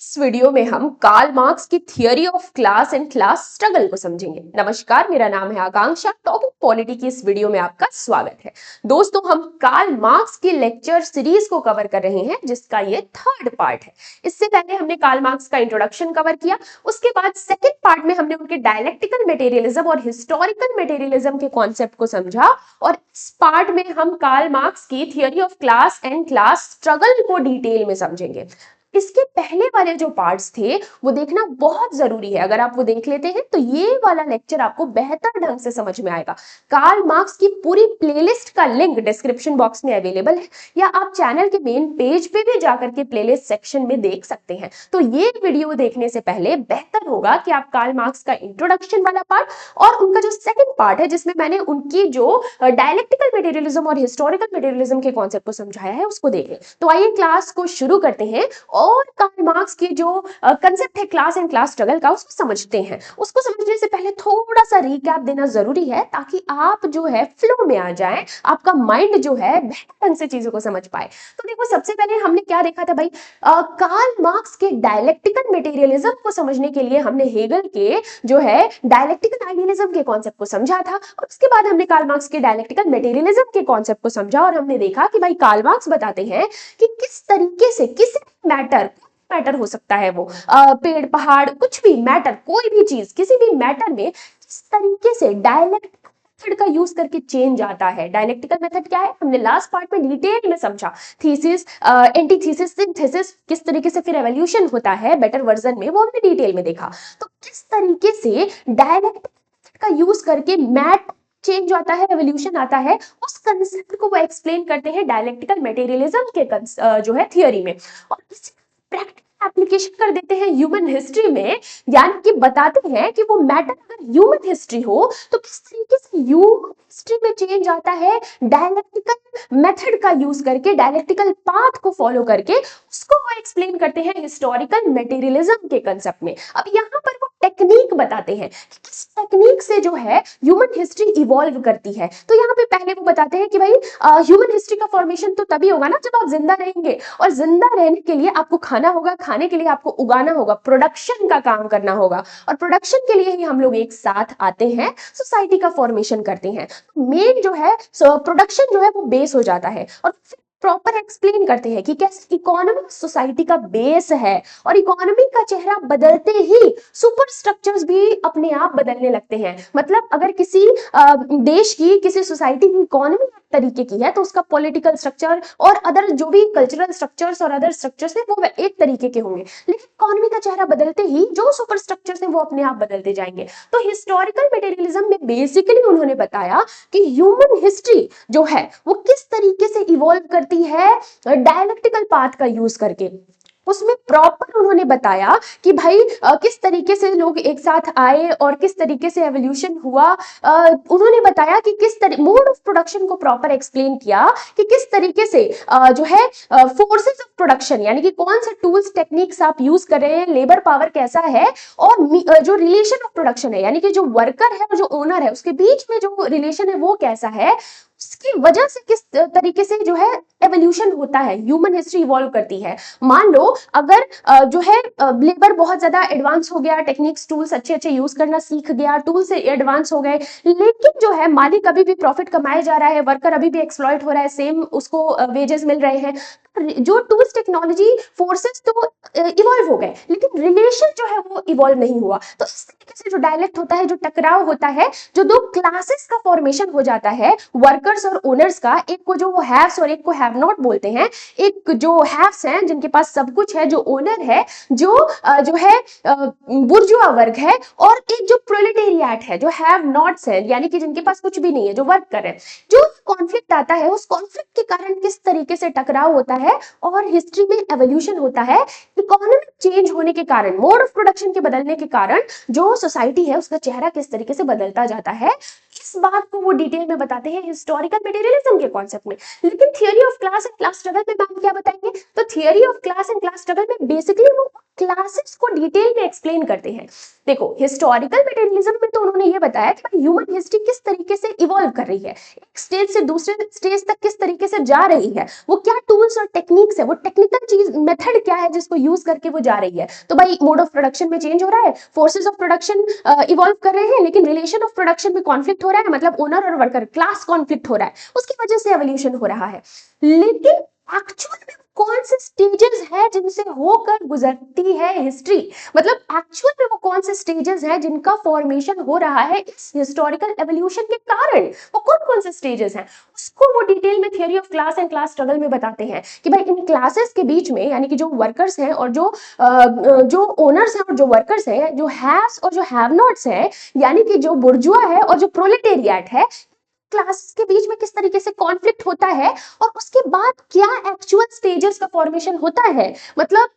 इस वीडियो में हम कार्ल मार्क्स की theory of class and class struggle को समझेंगे। नमस्कार, मेरा नाम है आकांक्षा। टॉपिक पॉलिटी की इस वीडियो में आपका स्वागत है। दोस्तों, हम कार्ल मार्क्स की लेक्चर सीरीज को कवर कर रहे हैं, जिसका ये थर्ड पार्ट है। इससे पहले हमने कार्ल मार्क्स का इंट्रोडक्शन कवर किया। उसके बाद सेकेंड पार्ट में हमने उनके डायलेक्टिकल मटेरियलिज्म और हिस्टोरिकल मटेरियलिज्म के कॉन्सेप्ट को समझा, और इस पार्ट में हम कार्ल मार्क्स की theory of class and class struggle को डिटेल में समझेंगे। इसके पहले वाले जो पार्ट्स थे वो देखना बहुत जरूरी है। अगर आप वो देख लेते हैं तो ये वाला लेक्चर आपको बेहतर ढंग से समझ में आएगा। कार्ल मार्क्स की पूरी प्लेलिस्ट का लिंक डिस्क्रिप्शन बॉक्स में अवेलेबल है, या आप चैनल के मेन पेज पे भी जाकर के प्लेलिस्ट सेक्शन में देख सकते हैं। तो ये वीडियो देखने से पहले बेहतर होगा कि आप कार्ल मार्क्स का इंट्रोडक्शन वाला पार्ट और उनका जो सेकंड पार्ट है, जिसमें मैंने उनकी जो डायलेक्टिकल मटेरियलिज्म और हिस्टोरिकल मटेरियलिज्म के कॉन्सेप्ट को समझाया है, उसको देखें। तो आइए क्लास को शुरू करते हैं और कार्ल मार्क्स की जो कंसेप्ट है क्लास एंड क्लास स्ट्रगल का, उसको समझते हैं। उसको समझने से पहले थोड़ा सा रिकैप देना जरूरी है, ताकि आप जो है फ्लो में आ जाएं, आपका माइंड जो है बेहतर ढंग से चीजों को समझ पाए। तो देखो, सबसे पहले हमने क्या देखा था भाई, कार्ल मार्क्स के डायलेक्टिकल मटेरियलिज्म को समझने के लिए हमने हेगल के जो है डायलेक्टिकल आइडियलिज्म के कॉन्सेप्ट को समझा था, और उसके बाद हमने कार्ल मार्क्स के डायलेक्टिकल मटेरियलिज्म के कॉन्सेप्ट को समझा, और हमने देखा कि भाई कार्ल मार्क्स बताते हैं कि किस तरीके से किसी मैटर हो सकता है, वो पेड़ पहाड़ कुछ भी मैटर, कोई भी चीज किसी भी मैटर में किस तरीके से डायलेक्टिकल मेथड का यूज करके चेंज आता है। डायलेक्टिकल मेथड क्या है, हमने लास्ट पार्ट में डिटेल में समझा। थीसिस, एंटीथीसिस, सिंथेसिस, किस तरीके से फिर एवोल्यूशन होता है बेटर वर्जन में, वो हमने डिटेल में देखा। तो किस तरीके से डायलेक्टिकल का यूज करके मैट चेंज आता है, एवोल्यूशन आता है, उस कंसेप्ट को वो एक्सप्लेन करते हैं डायलेक्टिकल मटेरियलिज्म के जो है थियरी में, और प्रैक्टिकल एप्लीकेशन कर देते हैं ह्यूमन हिस्ट्री में। यानी कि बताते हैं कि वो मैटर अगर ह्यूमन हिस्ट्री हो तो किस तरीके से ह्यूमन हिस्ट्री में चेंज आता है डायलेक्टिकल मेथड का यूज करके, डायलेक्टिकल पाथ को फॉलो करके, उसको वो एक्सप्लेन करते हैं हिस्टोरिकल मटेरियलिज्म के कंसेप्ट में। अब यहाँ पर वो टेक्निक बताते हैं कि किस टेक्निक से जो है ह्यूमन हिस्ट्री इवॉल्व करती है। तो यहाँ पे पहले वो बताते हैं कि भाई ह्यूमन हिस्ट्री का फॉर्मेशन तो तभी होगा ना जब आप जिंदा रहेंगे, और जिंदा रहने के लिए आपको खाना होगा, खाने के लिए आपको उगाना होगा, प्रोडक्शन का काम करना होगा, और प्रोडक्शन के लिए ही हम लोग एक साथ आते हैं, सोसाइटी का फॉर्मेशन करते हैं। मेन जो है प्रोडक्शन जो है वो बेस हो जाता है, और प्रॉपर एक्सप्लेन करते हैं कि कैसे इकोनॉमी सोसाइटी का बेस है, और इकोनॉमी का चेहरा बदलते ही सुपर स्ट्रक्चर्स भी अपने आप बदलने लगते हैं। मतलब अगर किसी देश की, किसी सोसाइटी की इकोनॉमी एक तरीके की है, तो उसका पॉलिटिकल स्ट्रक्चर और अदर जो भी कल्चरल स्ट्रक्चर्स और अदर स्ट्रक्चर्स हैं वो एक तरीके के होंगे, लेकिन इकोनॉमी का चेहरा बदलते ही जो सुपर स्ट्रक्चर्स हैं वो अपने आप बदलते जाएंगे। तो हिस्टोरिकल मटेरियलिज्म में बेसिकली उन्होंने बताया कि ह्यूमन हिस्ट्री जो है वो किस तरीके से इवॉल्व करती है डायलेक्टिकल पाथ का यूज करके। उसमें प्रॉपर उन्होंने बताया कि भाई किस तरीके से लोग एक साथ आए और किस तरीके से एवोल्यूशन हुआ। उन्होंने बताया कि किस तरह मोड ऑफ प्रोडक्शन को प्रॉपर एक्सप्लेन किया कि किस तरीके से जो है फोर्सेस ऑफ प्रोडक्शन, यानी कि कौन से टूल्स टेक्निक्स आप यूज कर रहे हैं, लेबर पावर कैसा है, और जो रिलेशन ऑफ प्रोडक्शन है, यानी कि जो वर्कर है और जो ओनर है उसके बीच में जो रिलेशन है वो कैसा है, उसकी वजह से किस तरीके से जो है एवोल्यूशन होता है, ह्यूमन हिस्ट्री इवॉल्व करती है। मान लो अगर जो है लेबर बहुत ज्यादा एडवांस हो गया, टेक्निक्स टूल्स अच्छे अच्छे यूज करना सीख गया, टूल से एडवांस हो गए, लेकिन जो है मालिक अभी भी प्रॉफिट कमाए जा रहा है, वर्कर अभी भी एक्सप्लॉइट हो रहा है, सेम उसको वेजेस मिल रहे हैं। जो टूल्स टेक्नोलॉजी फोर्सेस तो इवॉल्व हो गए, लेकिन रिलेशन जो है वो इवॉल्व नहीं हुआ। तो इस तरीके से जो डायलेक्ट होता है, जो टकराव होता है, जो दो क्लासेस का फॉर्मेशन हो जाता है, वर्कर्स और ओनर्स का, एक को जो वो हैव्स और एक को हैव नॉट बोलते हैं। एक जो हैव्स हैं जिनके पास सब कुछ है, जो ओनर है, जो है बुर्जुआ वर्ग है, और एक जो प्रोलेटेरिएट है, जो हैव नॉट्स है, यानी कि जिनके पास कुछ भी नहीं है, जो वर्क कर रहे हैं। जो कॉन्फ्लिक्ट आता है, उस कॉन्फ्लिक्ट के कारण किस तरीके से टकराव होता है और हिस्ट्री में एवोल्यूशन होता है, इकोनॉमिक चेंज होने के कारण, मोड ऑफ प्रोडक्शन के बदलने के कारण जो सोसाइटी है उसका चेहरा किस तरीके से बदलता जाता है, इस बात को वो डिटेल में बताते हैं हिस्टोरिकल मटेरियलिज्म के कॉन्सेप्ट में। लेकिन theory of class and class struggle में मैम क्या बताएंगे, तो theory of class and class struggle में बेसिकली वो क्लासेस को डिटेल में एक्सप्लेन करते हैं। देखो, हिस्टोरिकल मटेरियलिज्म में तो उन्होंने ये बताया कि ह्यूमन हिस्ट्री किस तरीके से इवॉल्व कर रही है, एक स्टेज से दूसरे स्टेज तक किस तरीके से जा रही है, वो क्या टूल्स और टेक्निक्स है, वो टेक्निकल चीज मेथड क्या है जिसको यूज करके वो जा रही है। तो भाई मोड ऑफ प्रोडक्शन में चेंज हो रहा है, फोर्सेस ऑफ प्रोडक्शन इवॉल्व कर रहे हैं, लेकिन रिलेशन ऑफ प्रोडक्शन में कॉन्फ्लिक्ट हो रहा है, मतलब ओनर और वर्कर क्लास कॉन्फ्लिक्ट हो रहा है, उसकी वजह से एवोल्यूशन हो रहा है। लेकिन एक्चुअल में कौन से स्टेजेस है जिनसे होकर गुजरती है हिस्ट्री, मतलब एक्चुअल में वो कौन से स्टेजेस हैं जिनका फॉर्मेशन हो रहा है इस हिस्टोरिकल एवोल्यूशन के कारण, वो कौन कौन से स्टेजेस हैं, उसको वो डिटेल में theory of class and class struggle में बताते हैं कि भाई इन क्लासेस के बीच में, यानी कि जो वर्कर्स हैं और जो ओनर्स हैं और जो वर्कर्स हैं, जो हैव्स और जो हैव नॉट्स हैं, यानी कि जो बुर्जुआ है और जो प्रोलेटेरिएट है, क्लासेस के बीच में किस तरीके से कॉन्फ्लिक्ट होता है और उसके बाद क्या एक्चुअल स्टेजेस का फॉर्मेशन होता है। मतलब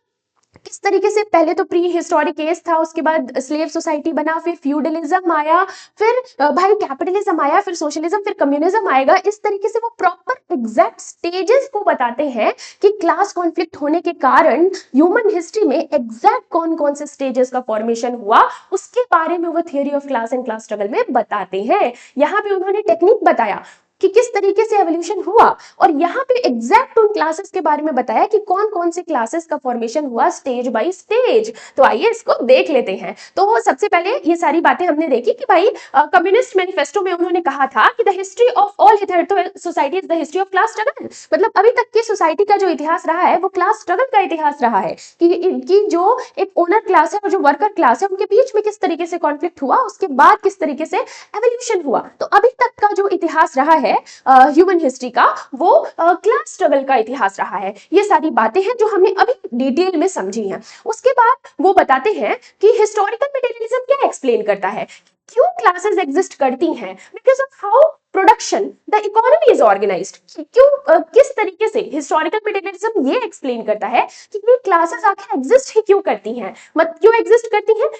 किस तरीके से पहले तो प्री हिस्टोरिक केस था, उसके बाद स्लेव सोसाइटी बना, फिर फ्यूडलिज्म आया, फिर भाई कैपिटलिज्म आया, फिर सोशलिज्म, फिर कम्युनिज्म आएगा। इस तरीके से वो प्रॉपर एग्जैक्ट स्टेजेस को बताते हैं कि क्लास कॉन्फ्लिक्ट होने के कारण ह्यूमन हिस्ट्री में एग्जैक्ट कौन कौन से स्टेजेस का फॉर्मेशन हुआ, उसके बारे में वो theory of class and class struggle में बताते हैं। यहाँ पे उन्होंने टेक्निक बताया कि किस तरीके से एवोल्यूशन हुआ, और यहाँ पे एग्जैक्ट उन क्लासेस के बारे में बताया कि कौन कौन से क्लासेस का फॉर्मेशन हुआ स्टेज बाय स्टेज। तो आइए इसको देख लेते हैं। तो सबसे पहले ये सारी बातें हमने देखी कि भाई कम्युनिस्ट मैनिफेस्टो में उन्होंने कहा था कि the history of all hitherto society is the history of class struggle, मतलब अभी तक की सोसाइटी का जो इतिहास रहा है वो क्लास स्ट्रगल का इतिहास रहा है कि जो एक ओनर क्लास है और जो वर्कर क्लास है उनके बीच में किस तरीके से कॉन्फ्लिक्ट हुआ, उसके बाद किस तरीके से एवोल्यूशन हुआ। तो अभी तक का जो इतिहास रहा है ह्यूमन हिस्ट्री का, वो क्लास स्ट्रगल का इतिहास रहा है। ये सारी बातें हैं जो हमने अभी डिटेल में समझी हैं। उसके बाद वो बताते हैं कि हिस्टोरिकल मटेरियलिज्म क्या एक्सप्लेन करता है, क्यों क्लासेस एग्जिस्ट करती हैं, because of how production the economy is organised. क्यों किस तरीके से हिस्टोरिकल मटेरियलिज्म ये एक्सप्लेन करता है कि ये क्लासेस आखिर एग्जिस्ट ही क्यों करती हैं, मतलब क्यों एग्जिस्ट करती हैं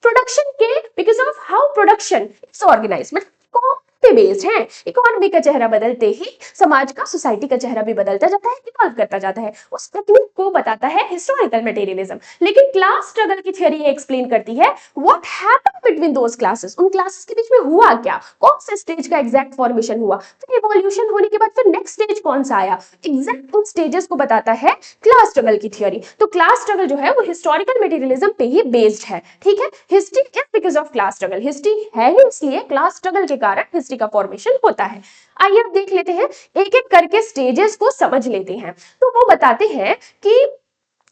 प्रोडक्शन के, because of how production is organised, मतलब पे बेस्ड है। इकोनॉमी का चेहरा बदलते ही समाज का, सोसाइटी का चेहरा भी बदलता जाता है, इवॉल्व करता जाता है। उस टेक्निक को बताता है हिस्टोरिकल मटेरियलिज्म। लेकिन क्लास स्ट्रगल की थ्योरी एक्सप्लेन करती है what happened between those classes, उन क्लासेस के बीच में हुआ क्या, कौन से स्टेज का एग्जैक्ट फॉर्मेशन हुआ, फिर इवोल्यूशन होने के बाद फिर नेक्स्ट स्टेज कौन सा आया, एग्जैक्ट उन स्टेजेस को बताता है क्लास स्ट्रगल की थ्योरी। तो क्लास स्ट्रगल जो है वो हिस्टोरिकल मटेरियलिज्म पे ही बेस्ड है। ठीक है, history is because of class struggle, history है ही इसलिए क्लास स्ट्रगल के कारण हिस्ट्री का फॉर्मेशन होता है। आइए अब देख लेते हैं, एक एक करके स्टेजेस को समझ लेते हैं। तो वो बताते हैं कि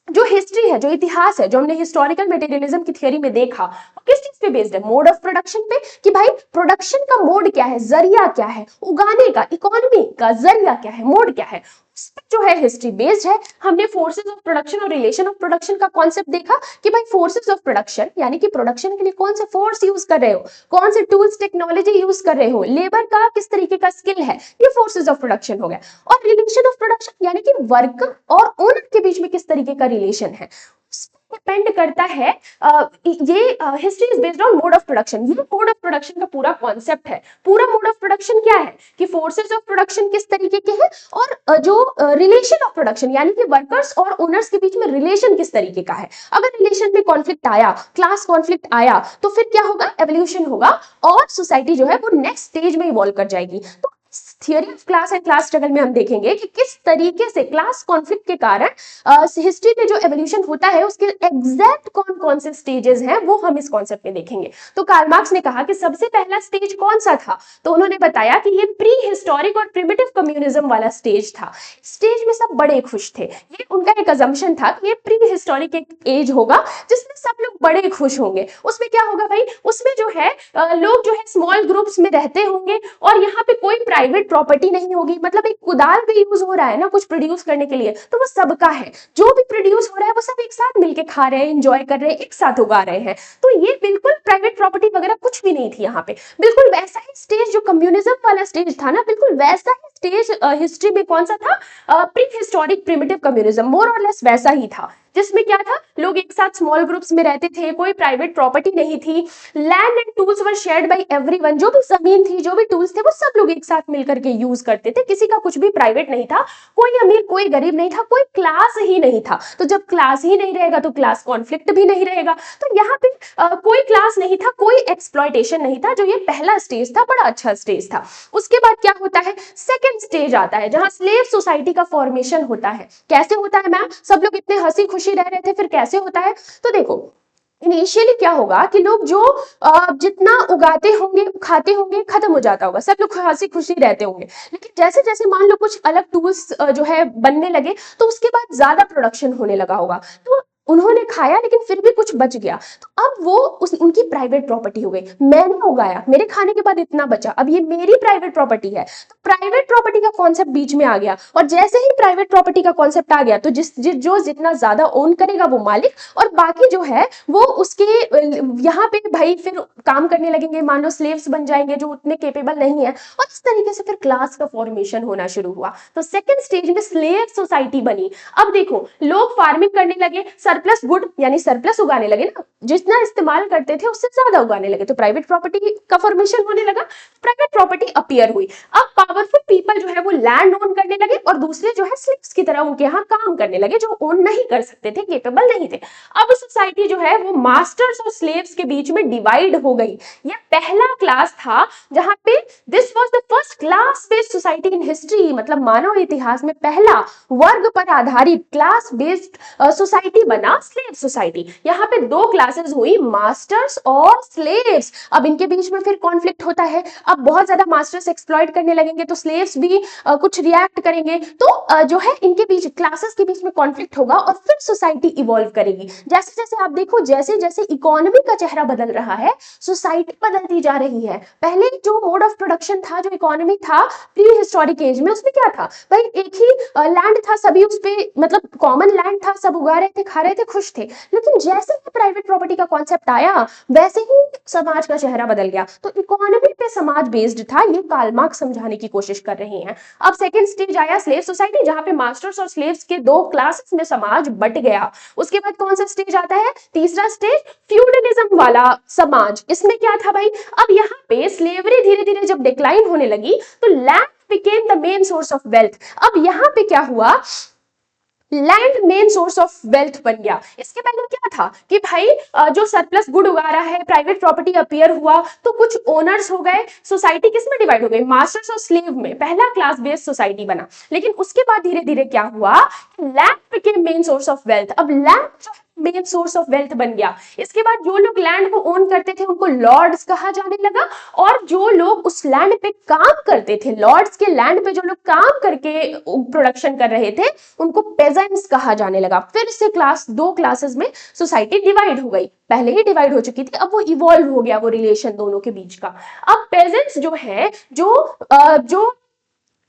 जो हिस्ट्री है, जो इतिहास है, जो हमने हिस्टोरिकल मटेरियलिज्म की थ्योरी में देखा, वो किस चीज पे बेस्ड है, मोड ऑफ प्रोडक्शन पे, कि भाई प्रोडक्शन का मोड क्या है, जरिया क्या है, उगाने का, इकोनॉमी का जरिया क्या है, मोड क्या है, उस पर जो है हिस्ट्री बेस्ड है। हमने फोर्सेस ऑफ प्रोडक्शन और रिलेशन ऑफ प्रोडक्शन का कॉन्सेप्ट देखा कि भाई फोर्सेस ऑफ प्रोडक्शन यानी कि प्रोडक्शन के लिए कौन से फोर्स यूज कर रहे हो, कौन से टूल्स टेक्नोलॉजी यूज कर रहे हो, लेबर का किस तरीके का स्किल है, ये फोर्सेस ऑफ प्रोडक्शन हो गया। और रिलेशन ऑफ प्रोडक्शन यानी कि वर्कर और ओनर के बीच में किस तरीके का रिलेशन है, डिपेंड करता है। ये history is based on mode of production. ये मोड ऑफ प्रोडक्शन का पूरा कॉन्सेप्ट है। पूरा मोड ऑफ प्रोडक्शन क्या है कि फोर्सेस ऑफ प्रोडक्शन किस तरीके के हैं, और जो रिलेशन ऑफ प्रोडक्शन यानी कि वर्कर्स और ओनर्स के बीच में रिलेशन किस तरीके का है। अगर रिलेशन में कॉन्फ्लिक्ट आया, क्लास कॉन्फ्लिक्ट आया, तो फिर क्या होगा, एवोल्यूशन होगा और सोसाइटी जो है वो नेक्स्ट स्टेज में इवॉल्व कर जाएगी। तो theory of class and class struggle में हम देखेंगे कि किस तरीके से क्लास कॉन्फ्लिक्ट के कारण हिस्ट्री में जो एवोल्यूशन होता है उसके एग्जैक्ट कौन कौन से स्टेजेस हैं वो हम इस कॉन्सेप्ट में देखेंगे। तो कार्ल मार्क्स ने कहा कि सबसे पहला स्टेज कौन सा था, तो उन्होंने बताया कि ये प्री हिस्टोरिक और प्रिमिटिव कम्युनिज्म वाला स्टेज था। स्टेज में सब बड़े खुश थे, ये उनका एक अजम्पशन था कि ये प्री हिस्टोरिक एक एज होगा जिसमें सब लोग बड़े खुश होंगे। उसमें क्या होगा भाई, उसमें जो है लोग जो है स्मॉल ग्रुप्स में रहते होंगे और यहाँ पे कोई प्राइवेट प्रॉपर्टी नहीं होगी। मतलब एक कुदाल भी यूज हो रहा है ना कुछ प्रोड्यूस करने के लिए, तो वो सबका है, जो भी प्रोड्यूस हो रहा है वो सब एक साथ मिलके खा रहे हैं, एंजॉय कर रहे हैं, एक साथ उगा रहे हैं। तो ये बिल्कुल प्राइवेट प्रॉपर्टी वगैरह कुछ भी नहीं थी यहाँ पे। बिल्कुल वैसा ही स्टेज जो कम्युनिज्म वाला स्टेज था ना, बिल्कुल वैसा ही स्टेज हिस्ट्री में कौन सा था, प्री हिस्टोरिक प्रिमिटिव कम्युनिज्म, मोर और लेस वैसा ही था, जिसमें क्या था, लोग एक साथ स्मॉल ग्रुप्स में रहते थे, कोई प्राइवेट प्रॉपर्टी नहीं थी, land and tools were shared by everyone, जो भी जमीन थी, जो भी टूल्स थे, वो सब लोग एक साथ मिलकर के यूज करते थे, किसी का कुछ भी प्राइवेट नहीं था, कोई अमीर कोई गरीब नहीं था, कोई क्लास ही नहीं था। तो जब क्लास ही नहीं रहेगा तो क्लास कॉन्फ्लिक्ट भी नहीं रहेगा। तो यहाँ पे कोई क्लास नहीं था, कोई एक्सप्लॉयटेशन नहीं था, जो ये पहला स्टेज था, बड़ा अच्छा स्टेज था। उसके बाद क्या होता है, सेकेंड स्टेज आता है, जहां स्लेव सोसाइटी का फॉर्मेशन होता है। कैसे होता है मैम, सब लोग इतने हंसी खुशी रह रहे थे, फिर कैसे होता है? तो देखो, इनिशियली क्या होगा कि लोग जो जितना उगाते होंगे खाते होंगे खत्म हो जाता होगा, सब लोग हंसी खुशी रहते होंगे। लेकिन जैसे जैसे मान लो कुछ अलग टूल्स जो है बनने लगे, तो उसके बाद ज्यादा प्रोडक्शन होने लगा होगा, तो उन्होंने खाया लेकिन फिर भी कुछ बच गया, तो अब वो उनकी प्राइवेट प्रॉपर्टी हो गई। मैंने उगाया, मेरे खाने के बाद इतना बचा, अब ये मेरी प्राइवेट प्रॉपर्टी है। तो प्राइवेट प्रॉपर्टी का कॉन्सेप्ट बीच में आ गया, और जैसे ही प्राइवेट प्रॉपर्टी का कॉन्सेप्ट आ गया, तो जो जितना ज्यादा ओन करेगा वो मालिक, और बाकी जो है वो उसके यहाँ पे भाई फिर काम करने लगेंगे, मान लो स्लेव्स बन जाएंगे जो उतने केपेबल नहीं है, और इस तरीके से फिर क्लास का फॉर्मेशन होना शुरू हुआ। तो सेकेंड स्टेज में स्लेव सोसाइटी बनी। अब देखो, लोग फार्मिंग करने लगे, सरप्लस गुड यानी सरप्लस उगाने लगे ना, जितना इस्तेमाल करते थे उससे ज्यादा उगाने लगे, तो प्राइवेट प्रॉपर्टी का फॉर्मेशन होने लगा, प्राइवेट प्रॉपर्टी अपीयर हुई। अब पावरफुल पीपल जो है वो लैंड ओन करने लगे, और दूसरे जो है स्लेव्स की तरह उनके यहाँ काम करने लगे, जो ओन नहीं कर सकते थे, केपेबल नहीं थे। अब सोसाइटी जो है वो मास्टर्स और स्लेव्स के बीच में डिवाइड हो गई। यह पहला क्लास था जहां पे this was the first class based society in history, मतलब मानव इतिहास में पहला वर्ग पर आधारित क्लास बेस्ड सोसाइटी बना स्लेव सोसाइटी। यहाँ पे दो क्लासेस हुई, मास्टर्स और स्लेव्स। अब इनके बीच में फिर कॉन्फ्लिक्ट होता है, अब बहुत ज्यादा मास्टर्स एक्सप्लॉइट करने लगेंगे तो स्लेव्स भी कुछ रिएक्ट करेंगे, तो जो है इनके बीच क्लासेस के बीच में कॉन्फ्लिक्ट होगा, और फिर सोसाइटी इवॉल्व करेगी। जैसे जैसे आप देखो, जैसे जैसे इकोनॉमी का चेहरा बदल रहा है, सोसाइटी बदलती जा रही है। पहले जो मोड ऑफ प्रोडक्शन था, जो इकोनॉमी था प्री हिस्टोरिक एज में, उसमें क्या था भाई, एक ही लैंड था, सभी उस पे मतलब कॉमन लैंड था, सब उगा रहे थे, खा रहे थे, खुश थे। लेकिन जैसे ही प्राइवेट प्रॉपर्टी का कॉन्सेप्ट आया, वैसे ही समाज का चेहरा बदल गया। तो इकोनॉमी पे समाज बेस्ड था, ये कार्ल मार्क्स समझाने की कोशिश कर रहे हैं। अब सेकंड स्टेज आया स्लेव सोसाइटी, जहां पे मास्टर्स और स्लेव्स के दो क्लासेस में समाज बट गया। उसके बाद कौन सा स्टेज आता है, तीसरा स्टेज, फ्यूडलिज्म वाला समाज। इसमें क्या था भाई, अब यहाँ पे स्लेवरी धीरे धीरे जब डिक्लाइन होने लगी, तो land became the main source of wealth. अब यहाँ पे क्या हुआ, land main source of wealth बन गया। इसके पहले क्या था कि भाई जो सरप्लस गुड उगा रहा है, प्राइवेट प्रॉपर्टी अपीयर हुआ, तो कुछ ओनर्स हो गए, सोसाइटी किस में डिवाइड हो गई, मास्टर्स और स्लेव में, पहला क्लास बेस्ड सोसाइटी बना। लेकिन उसके बाद धीरे धीरे क्या हुआ, land became main source of wealth. अब लैंड जो मेन सोर्स ऑफ वेल्थ बन गया। इसके बाद जो लोग लैंड को ओन करते थे उनको लॉर्ड्स कहा जाने लगा, और जो लोग उस लैंड पे काम करते थे, लॉर्ड्स के लैंड पे जो लोग काम करके प्रोडक्शन कर रहे थे, उनको पेजेंट्स कहा जाने लगा। फिर से दो क्लासेस में सोसाइटी डिवाइड हो गई, पहले ही डिवाइड हो चुकी थी, अब वो इवॉल्व हो गया वो रिलेशन दोनों के बीच का। अब पेजेंट्स जो है, जो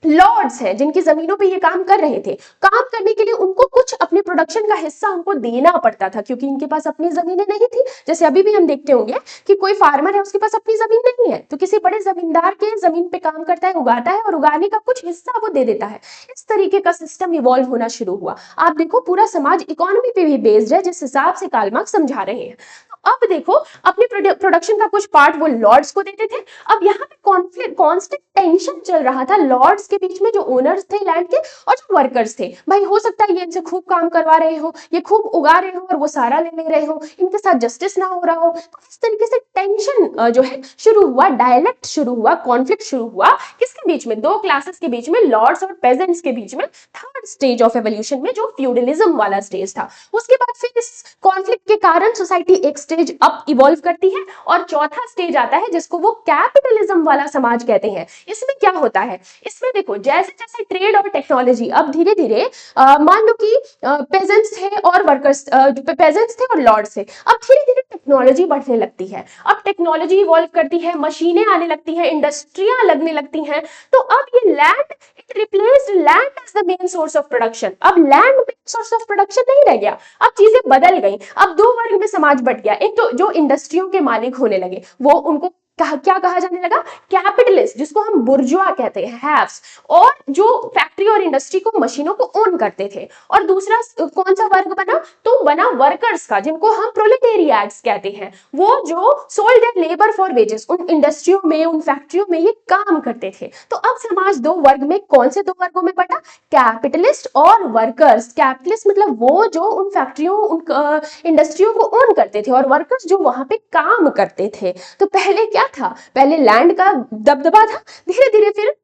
लॉर्ड्स हैं, जिनकी जमीनों पे ये काम कर रहे थे, काम करने के लिए उनको कुछ अपने प्रोडक्शन का हिस्सा उनको देना पड़ता था, क्योंकि इनके पास अपनी जमीनें नहीं थी। जैसे अभी भी हम देखते होंगे कि कोई फार्मर है, उसके पास अपनी जमीन नहीं है, तो किसी बड़े जमींदार के जमीन पे काम करता है, उगाता है, और उगाने का कुछ हिस्सा वो दे देता है। इस तरीके का सिस्टम इवॉल्व होना शुरू हुआ। आप देखो, पूरा समाज इकोनॉमी पे भी बेस्ड है, जिस हिसाब से कार्ल मार्क्स समझा रहे हैं। अब देखो, अपने प्रोडक्शन का कुछ पार्ट वो लॉर्ड्स को देते थे। अब यहाँ पे कॉन्फ्लिक्ट, कांस्टेंट टेंशन चल रहा था लॉर्ड्स के बीच में, जो ओनर्स थे लैंड के, और जो वर्कर्स थे। भाई हो सकता है ये इनसे खूब काम करवा रहे हो, ये खूब उगा रहे हो, और वो सारा ले रहे हो, इनके साथ जस्टिस ना हो रहा हो। तो इस तरीके से टेंशन जो है शुरू हुआ, डायलेक्ट शुरू हुआ, कॉन्फ्लिक्ट शुरू हुआ। किसके बीच में, दो क्लासेस के बीच में, लॉर्ड्स और पेजेंट्स के बीच में। थर्ड स्टेज ऑफ एवोल्यूशन में, जो फ्यूडलिज्म वाला स्टेज था, उसके बाद फिर इस कॉन्फ्लिक्ट के कारण सोसाइटी एक स्टेज अप इवॉल्व करती है, और चौथा स्टेज आता है जिसको वो कैपिटलिज्म वाला समाज कहते हैं। इसमें क्या होता है, इसमें देखो, जैसे जैसे ट्रेड और टेक्नोलॉजी, अब धीरे धीरे मान लो कि पेजेंट्स थे और वर्कर्स, पेजेंट्स थे और लॉर्ड्स थे, अब धीरे धीरे टेक्नोलॉजी बढ़ने लगती है। अब टेक्नोलॉजी इवॉल्व करती है, मशीनें आने लगती हैं, इंडस्ट्रियां लगने लगती हैं। तो अब ये land, it replaced land as the main source of production. अब land main source of production नहीं रह गया, अब चीजें बदल गई। अब दो वर्ग में समाज बट गया। एक तो जो इंडस्ट्रियों के मालिक होने लगे, वो उनको क्या कहा जाने लगा, कैपिटलिस्ट, जिसको हम बुर्जुआ कहते हैं, हैव्स, और जो फैक्ट्री और इंडस्ट्री को, मशीनों को ओन करते थे। और दूसरा कौन सा वर्ग बना, तो बना वर्कर्स का, जिनको हम प्रोलेटेरिएट्स कहते हैं, वो जो sold there labour for wages, उन इंडस्ट्रियों में, उन फैक्ट्रियों में ये काम करते थे। तो अब समाज दो वर्ग में, कौन से दो वर्गों में बटा, कैपिटलिस्ट और वर्कर्स। कैपिटलिस्ट मतलब वो जो उन फैक्ट्रियों, उन इंडस्ट्रियों को ओन करते थे, और वर्कर्स जो वहां पे काम करते थे। तो पहले क्या था, पहले लैंड का दबदबा था, धीरे धीरे फिर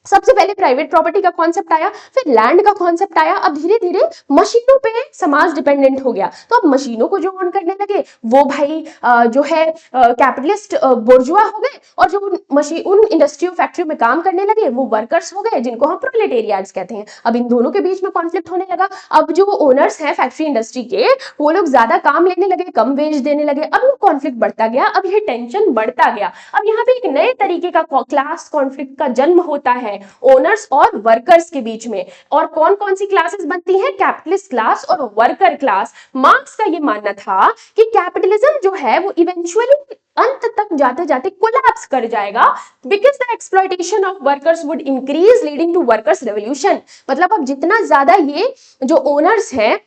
सबसे पहले प्राइवेट प्रॉपर्टी का कॉन्सेप्ट आया, फिर लैंड का कॉन्सेप्ट आया, अब धीरे धीरे मशीनों पे समाज डिपेंडेंट हो गया। तो अब मशीनों को जो ऑन करने लगे वो भाई जो है कैपिटलिस्ट बुर्जुआ हो गए, और जो मशीन उन इंडस्ट्रियों फैक्ट्रियों में काम करने लगे वो वर्कर्स हो गए, जिनको हम प्रोलेटेरिएट्स कहते हैं। अब इन दोनों के बीच में कॉन्फ्लिक्ट होने लगा। अब जो ओनर्स हैं फैक्ट्री इंडस्ट्री के, वो लोग ज्यादा काम लेने लगे, कम वेज देने लगे। अब ये कॉन्फ्लिक्ट बढ़ता गया, अब ये टेंशन बढ़ता गया। अब यहाँ पे एक नए तरीके का क्लास कॉन्फ्लिक्ट का जन्म होता है ओनर्स और वर्कर्स के बीच में। और कौन कौन सी क्लासेस बनती हैं, कैपिटलिस्ट क्लास और वर्कर क्लास। मार्क्स का ये मानना था कि कैपिटलिज्म जो है वो इवेंचुअली अंत तक जाते जाते कोलैप्स कर जाएगा, because the exploitation of workers would increase leading to workers revolution. मतलब अब जितना ज्यादा ये जो ओनर्स हैं,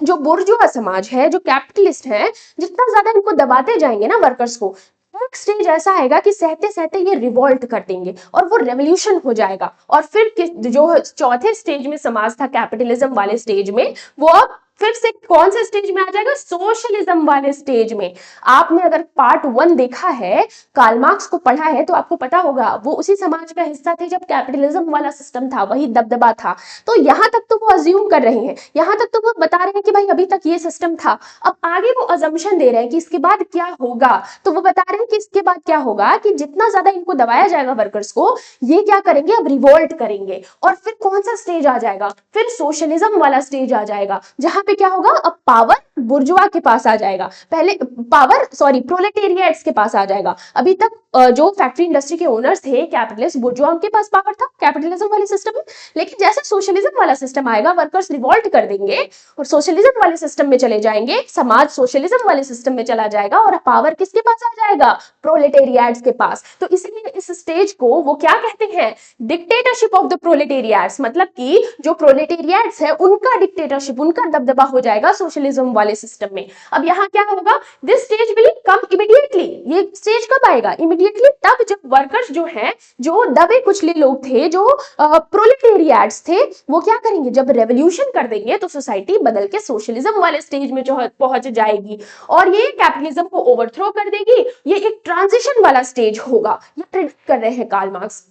जो बुर्जुआ समाज है, जो कैपिटलिस्ट है, जितना ज्यादा इनको दबाते जाएंगे ना वर्कर्स को, एक स्टेज ऐसा आएगा कि सहते सहते ये रिवॉल्ट कर देंगे और वो रेवोल्यूशन हो जाएगा। और फिर जो चौथे स्टेज में समाज था कैपिटलिज्म वाले स्टेज में, वो अब फिर से कौन से स्टेज में आ जाएगा, सोशलिज्म वाले स्टेज में। आपने अगर पार्ट 1 देखा है, कार्ल मार्क्स को पढ़ा है, तो आपको पता होगा वो उसी समाज का हिस्सा थे जब कैपिटलिज्म वाला सिस्टम था, वही दबदबा था। तो यहां तक तो वो अज्यूम कर रहे हैं, यहां तक तो वो बता रहे हैं कि भाई अभी तक ये सिस्टम था। अब आगे वो अजम्पशन दे रहे हैं कि इसके बाद क्या होगा। तो वो बता रहे हैं कि इसके बाद क्या होगा, कि जितना ज्यादा इनको दबाया जाएगा वर्कर्स को, ये क्या करेंगे, अब रिवोल्ट करेंगे। और फिर कौन सा स्टेज आ जाएगा, फिर सोशलिज्म वाला स्टेज आ जाएगा, जहां पे क्या होगा, अब पावर बुर्जुआ के पास आ जाएगा, पहले पावर प्रोलेटेरिएट्स के पास आ जाएगा। अभी तक जो फैक्ट्री इंडस्ट्री के ओनर्स थे कैपिटलिस्ट बुर्जुआ, उनके पास पावर था कैपिटलिज्म वाले सिस्टम में। लेकिन जैसे सोशलिज्म वाला सिस्टम आएगा, वर्कर्स रिवॉल्ट कर देंगे और सोशलिज्म वाले सिस्टम में चले जाएंगे, समाज सोशलिज्म वाले सिस्टम में चला जाएगा, और पावर किसके पास आ जाएगा, प्रोलेटेरिएट्स के पास। तो इसलिए इस स्टेज को वो क्या कहते हैं, डिक्टेटरशिप ऑफ द प्रोलेटेरिएट्स। मतलब कि जो प्रोलेटेरिएट्स है उनका डिक्टेटरशिप, उनका दबदबा हो जाएगा सोशलिज्म वाले सिस्टम में। अब यहाँ क्या होगा, this stage will come immediately. ये स्टेज कब आएगा, इमीडिएटली तब जब वर्कर्स जो हैं, जो दबे कुचले लोग थे, जो प्रोलेटेरिएट्स थे, वो क्या करेंगे, जब रेवोल्यूशन कर देंगे तो सोसाइटी बदल के सोशलिज्म वाले स्टेज में जो पहुंच जाएगी और ये कैपिटलिज्म को ओवरथ्रो कर देगी। ये एक ट्रांजिशन वाला स्टेज होगा, ये प्रेडिक्ट कर रहे हैं कार्ल मार्क्स।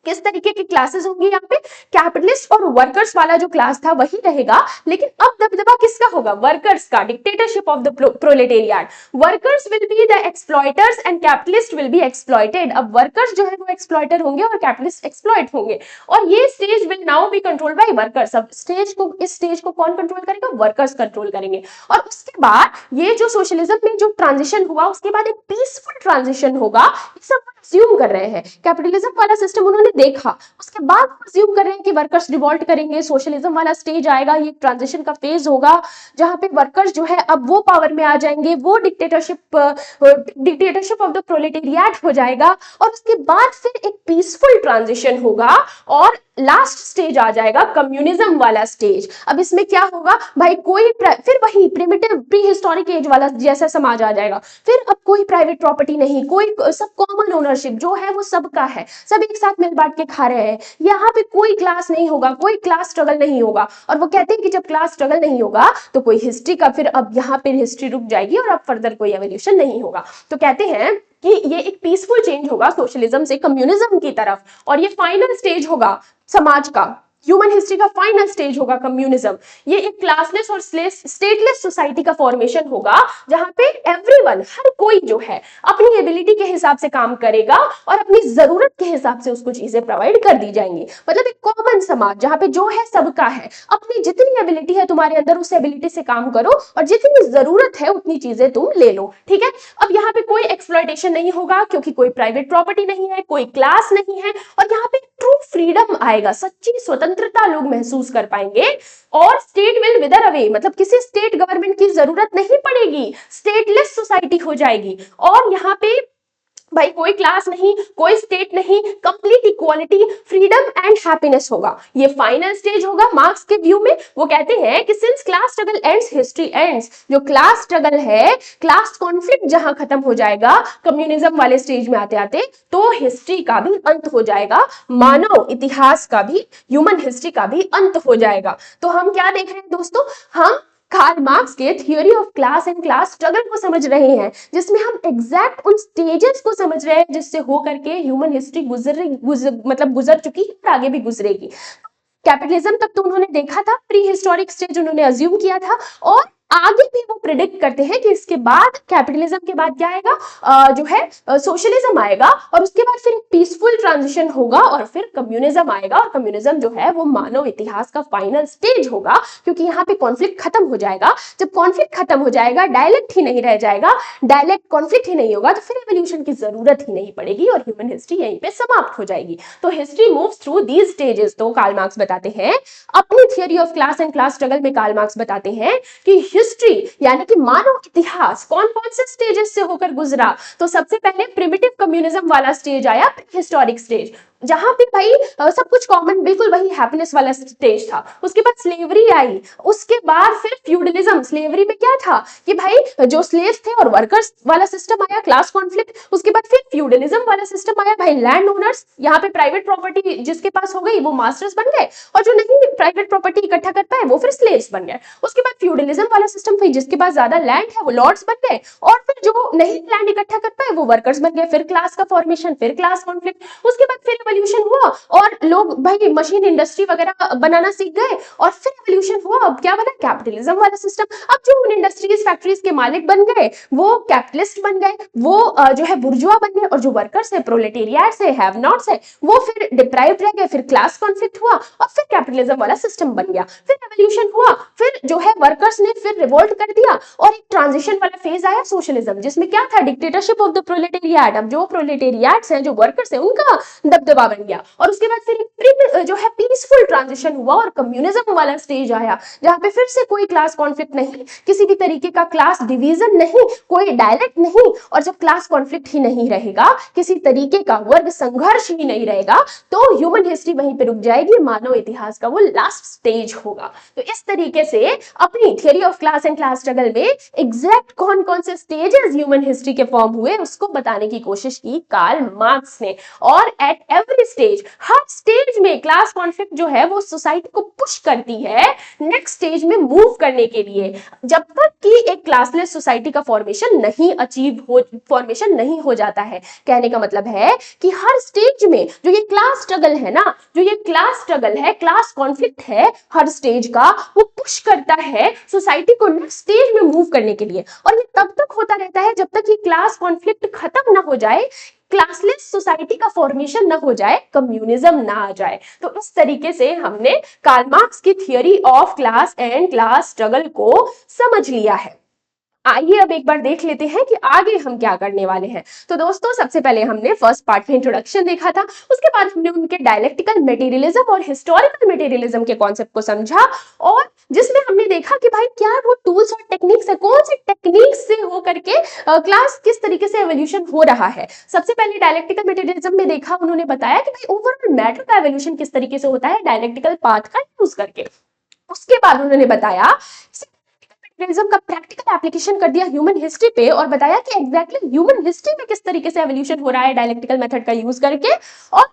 किस तरीके की क्लासेस होंगी यहाँ पे, कैपिटलिस्ट और वर्कर्स वाला जो क्लास था वही रहेगा, लेकिन अब दबदबा किसका होगा, वर्कर्स का, dictatorship of the proletariat. Workers will be the exploiters and capitalist will be exploited. अब वर्कर्स जो है वो एक्सप्लॉयटर होंगे और कैपिटलिस्ट एक्सप्लॉयट होंगे, और ये stage will now be controlled by workers. अब इस स्टेज को कौन कंट्रोल करेगा, वर्कर्स कंट्रोल करेंगे। और उसके बाद ये जो सोशलिज्म में जो ट्रांजिशन हुआ, उसके बाद एक पीसफुल ट्रांजिशन होगा, सब अज्यूम कर रहे हैं। कैपिटलिज्म वाला सिस्टम उन्होंने देखा, उसके बाद अज्यूम कर रहे हैं कि वर्कर्स रिवॉल्ट करेंगे, सोशलिज्म वाला स्टेज आएगा, ये ट्रांजिशन का फेज होगा जहां पे वर्कर्स जो है अब वो पावर में आ जाएंगे, वो डिक्टेटरशिप ऑफ द प्रोलेटेरिएट हो जाएगा, और उसके बाद फिर एक पीसफुल ट्रांजिशन होगा और लास्ट स्टेज आ जाएगा कम्युनिज्म वाला स्टेज। अब इसमें क्या होगा भाई, कोई फिर वही प्रिमिटिव प्री हिस्टोरिक एज वाला जैसा समाज आ जाएगा। फिर अब कोई प्राइवेट प्रॉपर्टी नहीं, कोई सब कॉमन ओनरशिप जो है वो सबका है, सब एक साथ मिल बांट के खा रहे हैं। यहाँ पे कोई क्लास नहीं होगा, कोई क्लास स्ट्रगल नहीं होगा। और वो कहते हैं कि जब क्लास स्ट्रगल नहीं होगा तो कोई हिस्ट्री का, फिर अब यहाँ पे हिस्ट्री रुक जाएगी और अब फर्दर कोई एवोल्यूशन नहीं होगा। तो कहते हैं कि ये एक पीसफुल चेंज होगा सोशलिज्म से कम्युनिज्म की तरफ, और ये फाइनल स्टेज होगा समाज का, ह्यूमन हिस्ट्री का फाइनल स्टेज होगा कम्युनिज्म। ये एक क्लासलेस और स्टेटलेस सोसाइटी का फॉर्मेशन होगा, जहां पे एवरीवन, हर कोई जो है अपनी एबिलिटी के हिसाब से काम करेगा और अपनी जरूरत के हिसाब से उसको चीजें प्रोवाइड कर दी जाएंगी। मतलब एक कॉमन समाज जहां पे जो है सबका है, अपनी जितनी एबिलिटी है तुम्हारे अंदर उस एबिलिटी से काम करो और जितनी जरूरत है उतनी चीजें तुम ले लो, ठीक है। अब यहाँ पे कोई एक्सप्लॉयटेशन नहीं होगा, क्योंकि कोई प्राइवेट प्रॉपर्टी नहीं है, कोई क्लास नहीं है, और यहाँ पे ट्रू फ्रीडम आएगा, सच्ची स्वतंत्रता लोग महसूस कर पाएंगे। और स्टेट विल विदर अवे, मतलब किसी स्टेट गवर्नमेंट की जरूरत नहीं पड़ेगी, स्टेटलेस सोसाइटी हो जाएगी। और यहाँ पे भाई कोई क्लास नहीं, कोई स्टेट नहीं, complete equality, freedom and happiness होगा। ये फाइनल स्टेज होगा मार्क्स के व्यू में। वो कहते हैं कि since class struggle ends history ends, जो क्लास स्ट्रगल है, क्लास कॉन्फ्लिक्ट जहां खत्म हो जाएगा कम्युनिज्म वाले स्टेज में आते आते, तो हिस्ट्री का भी अंत हो जाएगा, मानव इतिहास का भी, ह्यूमन हिस्ट्री का भी अंत हो जाएगा। तो हम क्या देख रहे हैं दोस्तों, हम कार्ल मार्क्स के theory of class and class struggle को समझ रहे हैं, जिसमें हम एग्जैक्ट उन स्टेजेस को समझ रहे हैं जिससे हो करके ह्यूमन हिस्ट्री गुजर चुकी है और आगे भी गुजरेगी। कैपिटलिज्म तक तो उन्होंने देखा था, प्री हिस्टोरिक स्टेज उन्होंने अज्यूम किया था, और आगे भी वो प्रिडिक्ट करते हैं कि इसके बाद, कैपिटलिज्म के बाद क्या आएगा, जो है सोशलिज्म आएगा, और उसके बाद फिर एक पीसफुल ट्रांजिशन होगा, और फिर कम्युनिज्म आएगा। और कम्युनिज्म जो है वो मानव इतिहास का फाइनल स्टेज होगा, क्योंकि यहाँ पे कॉन्फ्लिक्ट खत्म हो जाएगा। जब कॉन्फ्लिक्ट खत्म हो जाएगा, डायलेक्ट ही नहीं रह जाएगा, डायलेक्ट कॉन्फ्लिक्ट ही नहीं होगा, तो फिर एवोल्यूशन की जरूरत ही नहीं पड़ेगी और ह्यूमन हिस्ट्री यहीं पे समाप्त हो जाएगी। तो history moves through these stages. तो कार्ल मार्क्स बताते हैं अपनी theory of class and class struggle में, कार्ल मार्क्स बताते हैं कि हिस्ट्री यानी कि मानव इतिहास कौन कौन से स्टेजेस से होकर गुजरा। तो सबसे पहले प्रिमिटिव कम्युनिज्म वाला स्टेज आया, हिस्टोरिक स्टेज, जहां पे भाई सब कुछ कॉमन, बिल्कुल वही हैप्पीनेस वाला स्टेज था। उसके बाद स्लेवरी आई, उसके बाद फिर फ्यूडलिज्म। स्लेवरी में क्या था कि भाई जो स्लेव्स थे और वर्कर्स वाला सिस्टम आया, क्लास कॉन्फ्लिक्ट। उसके बाद फिर फ्यूडलिज्म वाला सिस्टम आया, भाई लैंड ओनर्स, यहाँ पे प्राइवेट प्रॉपर्टी जिसके पास हो गई वो मास्टर्स बन गए, और जो नहीं प्राइवेट प्रॉपर्टी इकट्ठा कर पाए वो फिर स्लेव्स बन गए। उसके बाद फ्यूडलिज्म वाला सिस्टम, फिर जिसके पास ज्यादा लैंड है वो लॉर्ड्स बन गए, और फिर जो नहीं लैंड इकट्ठा कर पाए वो वर्कर्स बन गए। फिर क्लास का फॉर्मेशन, फिर क्लास कॉन्फ्लिक्ट। उसके बाद फिर एवोल्यूशन हुआ और लोग भाई मशीन इंडस्ट्री वगैरह बनाना सीख गए, और फिर एवोल्यूशन हुआ। अब क्या बना, कैपिटलिज्म वाला सिस्टम। अब जो उन इंडस्ट्रीज फैक्ट्रीज के मालिक बन गए वो कैपिटलिस्ट बन गए, वो जो है बुर्जुआ बन गए, और जो वर्कर्स है, प्रोलेटेरिएट्स है, हैव नॉट्स है, वो फिर डिप्राइव्ड रह गए। फिर क्लास कॉन्फ्लिक्ट हुआ और फिर कैपिटलिज्म वाला सिस्टम बन गया। फिर एवोल्यूशन हुआ, फिर जो है वर्कर्स ने फिर रिवोल्ट कर दिया, और एक ट्रांजिशन वाला फेज आया सोशलिज्म, जिसमें क्या था, डिक्टेटरशिप ऑफ द प्रोलेटेरिएट। अब जो प्रोलेटेरिएट्स हैं, जो वर्कर्स हैं, उनका दबदबा बन गया। और उसके बाद फिर एक जो है पीसफुल ट्रांजिशन हुआ और कम्युनिज्म वाला स्टेज आया, जहां पे फिर से कोई क्लास कॉन्फ्लिक्ट नहीं, किसी भी तरीके का क्लास डिवीजन नहीं, कोई डायलेक्ट नहीं, और जब क्लास कॉन्फ्लिक्ट ही नहीं रहेगा, किसी तरीके का वर्ग संघर्ष ही नहीं रहेगा, तो ह्यूमन हिस्ट्री वहीं पे रुक जाएगी, मानव इतिहास का वो लास्ट स्टेज होगा। तो इस तरीके से अपनी theory of class and class struggle में एग्जैक्ट कौन कौन से स्टेजेस ह्यूमन हिस्ट्री के फॉर्म हुए उसको बताने की कोशिश की कार्ल मार्क्स ने। और at every stage, her stage में क्लास कॉन्फ्लिक्ट जो है वो सोसाइटी को पुश करती है नेक्स्ट स्टेज में मूव करने के लिए, जब तक कि एक क्लासलेस सोसाइटी का फॉर्मेशन नहीं हो जाता है। कहने का मतलब है कि हर स्टेज में जो ये क्लास स्ट्रगल है ना, जो ये क्लास स्ट्रगल है, क्लास कॉन्फ्लिक्ट है, हर स्टेज का वो पुश करता है सोसाइटी को नेक्स्ट स्टेज में मूव करने के लिए। और ये तब तक होता रहता है जब तक ये क्लास कॉन्फ्लिक्ट खत्म ना हो जाए, क्लासलेस सोसाइटी का फॉर्मेशन ना हो जाए, कम्युनिज्म ना आ जाए। तो इस तरीके से हमने कार्ल मार्क्स की theory of class and class struggle को समझ लिया है। आइए अब एक बार देख लेते हैं कि आगे हम क्या करने वाले हैं। तो दोस्तों सबसे पहले हमने फर्स्ट पार्ट में इंट्रोडक्शन देखा था, उसके बाद हमने उनके डायलेक्टिकल मटेरियलिज्म और हिस्टोरिकल मटेरियलिज्म के कॉन्सेप्ट को समझा, और जिसमें हमने देखा कि भाई क्या वो टूल्स और टेक्निक्स है, कौन सी टेक्निक्स से हो करके क्लास किस तरीके से एवोल्यूशन हो रहा है। सबसे पहले डायलेक्टिकल मटेरियलिज्म में देखा, उन्होंने बताया कि भाई ओवरऑल मैटर का एवोल्यूशन किस तरीके से होता है डायलेक्टिकल पाथ का यूज करके। उसके बाद उन्होंने बताया मटेरियलिज्म का प्रैक्टिकल एप्लीकेशन कर दिया ह्यूमन हिस्ट्री पे, और बताया कि एग्जैक्टली ह्यूमन हिस्ट्री में किस तरीके से एवोल्यूशन हो रहा है डायलेक्टिकल मेथड का यूज करके, और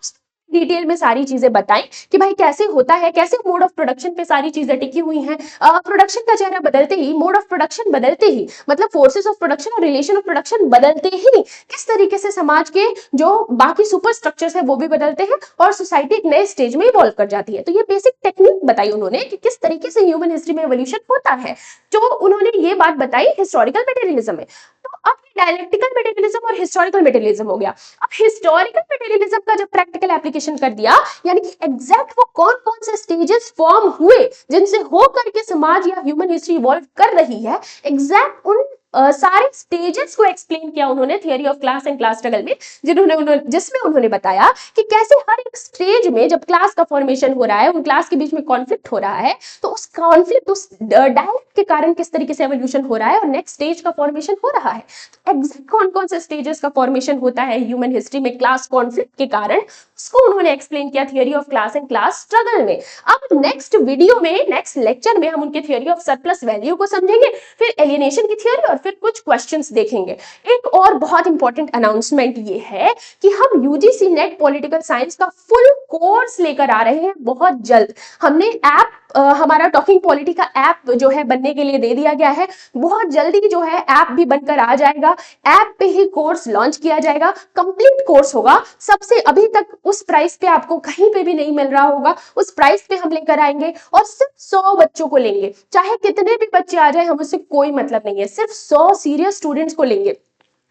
डिटेल में सारी चीजें बताएं कि भाई कैसे होता है, कैसे मोड ऑफ प्रोडक्शन पे सारी चीजें टिकी हुई हैं। प्रोडक्शन का चेहरा बदलते ही, मोड ऑफ प्रोडक्शन बदलते ही, मतलब फोर्सेस ऑफ प्रोडक्शन और रिलेशन ऑफ प्रोडक्शन बदलते ही किस तरीके से समाज के जो बाकी सुपर स्ट्रक्चर्स है वो भी बदलते हैं और सोसाइटी एक नए स्टेज में इवॉल्व कर जाती है। तो ये बेसिक टेक्निक बताई उन्होंने कि किस तरीके से ह्यूमन हिस्ट्री में एवोल्यूशन होता है, जो उन्होंने ये बात बताई हिस्टोरिकल मटेरियलिज्म में। तो अब डायलेक्टिकल मटेरियलिज्म और हिस्टोरिकल मटेरियलिज्म हो गया। अब हिस्टोरिकल मटेरियलिज्म का जब प्रैक्टिकल एप्लीकेशन कर दिया, यानी कि एग्जैक्ट वो कौन कौन से स्टेजेस फॉर्म हुए जिनसे हो करके समाज या ह्यूमन हिस्ट्री इवॉल्व कर रही है, एग्जैक्ट उन सारे स्टेजेस को एक्सप्लेन किया उन्होंने theory of class and class struggle में, जिसमें उन्होंने बताया कि कैसे हर एक स्टेज में जब क्लास का फॉर्मेशन हो रहा है, उन क्लास के बीच में कॉन्फ्लिक्ट हो रहा है, तो उस कॉन्फ्लिक्ट, उस डायलेक्ट के कारण किस तरीके से एवोल्यूशन हो रहा है और नेक्स्ट स्टेज का फॉर्मेशन हो रहा है। तो एग्जैक्ट कौन कौन से स्टेजेस का फॉर्मेशन होता है ह्यूमन हिस्ट्री में क्लास कॉन्फ्लिक्ट के कारण, उसको उन्होंने एक्सप्लेन किया theory of class and class struggle में। अब नेक्स्ट वीडियो में, नेक्स्ट लेक्चर में हम उनके थियरी ऑफ सरप्लस वैल्यू को समझेंगे, फिर एलियनेशन की थियरी और फिर कुछ क्वेश्चंस देखेंगे। एक और बहुत इंपॉर्टेंट अनाउंसमेंट ये है कि हम यूजीसी नेट पॉलिटिकल साइंस का फुल कोर्स लेकर आ रहे हैं बहुत जल्द। हमने ऐप, हमारा टॉकिंग पॉलिटी का ऐप जो है बनने के लिए दे दिया गया है, बहुत जल्दी जो है ऐप भी बनकर आ जाएगा। ऐप पे ही कोर्स लॉन्च किया जाएगा, कंप्लीट कोर्स होगा, सबसे अभी तक उस प्राइस पे आपको कहीं पे भी नहीं मिल रहा होगा, उस प्राइस पे हम लेकर आएंगे और सिर्फ 100 बच्चों को लेंगे। चाहे कितने भी बच्चे आ जाए, हम उससे कोई मतलब नहीं है, सिर्फ 100 सीरियस स्टूडेंट्स को लेंगे।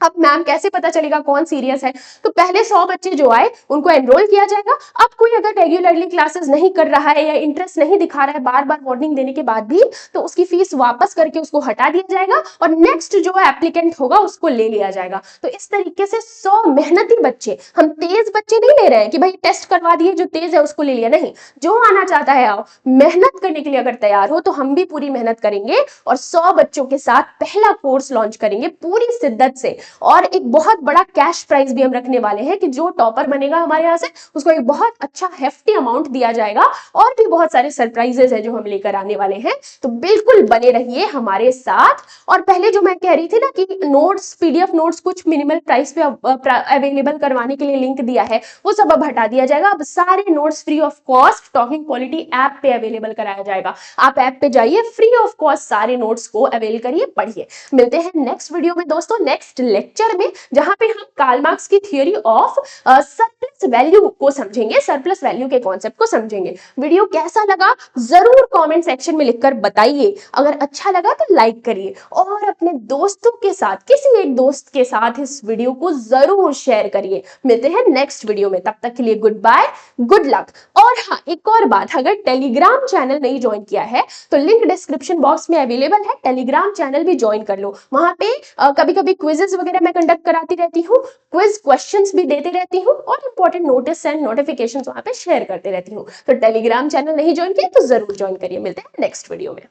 अब मैम कैसे पता चलेगा कौन सीरियस है? तो पहले 100 बच्चे जो आए उनको एनरोल किया जाएगा। अब कोई अगर रेगुलरली क्लासेस नहीं कर रहा है या इंटरेस्ट नहीं दिखा रहा है बार बार वार्निंग देने के बाद भी, तो उसकी फीस वापस करके उसको हटा दिया जाएगा और नेक्स्ट जो एप्लीकेंट होगा उसको ले लिया जाएगा। तो इस तरीके से 100 मेहनती बच्चे, हम तेज बच्चे नहीं ले रहे हैं कि भाई टेस्ट करवा दिए, जो तेज है उसको ले लिया, नहीं, जो आना चाहता है आओ, मेहनत करने के लिए अगर तैयार हो तो हम भी पूरी मेहनत करेंगे और 100 बच्चों के साथ पहला कोर्स लॉन्च करेंगे पूरी शिद्दत से। और एक बहुत बड़ा कैश प्राइज भी हम रखने वाले हैं कि जो टॉपर बनेगा हमारे यहाँ से उसको एक बहुत अच्छा हेफ्टी अमाउंट दिया जाएगा। और भी बहुत सारे सरप्राइजेस है जो हम लेकर आने वाले हैं, तो बिल्कुल बने रहिए हमारे साथ। और पहले जो मैं कह रही थी ना कि नोट्स, पीडीएफ नोट्स कुछ मिनिमल प्राइस पे अवेलेबल करवाने के लिए लिंक दिया है, वो सब अब हटा दिया जाएगा। अब सारे notes free of cost talking polity app पे अवेलेबल कराया जाएगा। आप ऐप पे जाइए, फ्री ऑफ कॉस्ट सारे नोट्स को अवेल करिए, पढ़िए। मिलते हैं नेक्स्ट वीडियो में दोस्तों, नेक्स्ट लेक्चर में, जहां पे हम कार्ल मार्क्स की थियरी ऑफ सरप्लस वैल्यू को समझेंगे, सरप्लस वैल्यू के कॉन्सेप्ट को समझेंगे। वीडियो कैसा लगा जरूर कमेंट सेक्शन में लिखकर बताइए। अगर अच्छा लगा तो लाइक करिए और अपने दोस्तों के साथ, किसी एक दोस्त के साथ इस वीडियो को जरूर शेयर करिए। मिलते हैं नेक्स्ट वीडियो में, तब तक के लिए गुड बाय, गुड लक। और हाँ, एक और बात, अगर टेलीग्राम चैनल नहीं ज्वाइन किया है तो लिंक डिस्क्रिप्शन बॉक्स में अवेलेबल है, टेलीग्राम चैनल भी ज्वाइन कर लो। वहां पे कभी कभी क्विजेस वगैरह मैं कंडक्ट कराती रहती हूँ, क्विज क्वेश्चंस भी देते रहती हूँ और इंपॉर्टेंट नोटिस एंड नोटिफिकेशंस वहां पे शेयर करते रहती हूँ। तो टेलीग्राम चैनल नहीं ज्वाइन किया तो जरूर ज्वाइन करिए। मिलते हैं नेक्स्ट वीडियो में।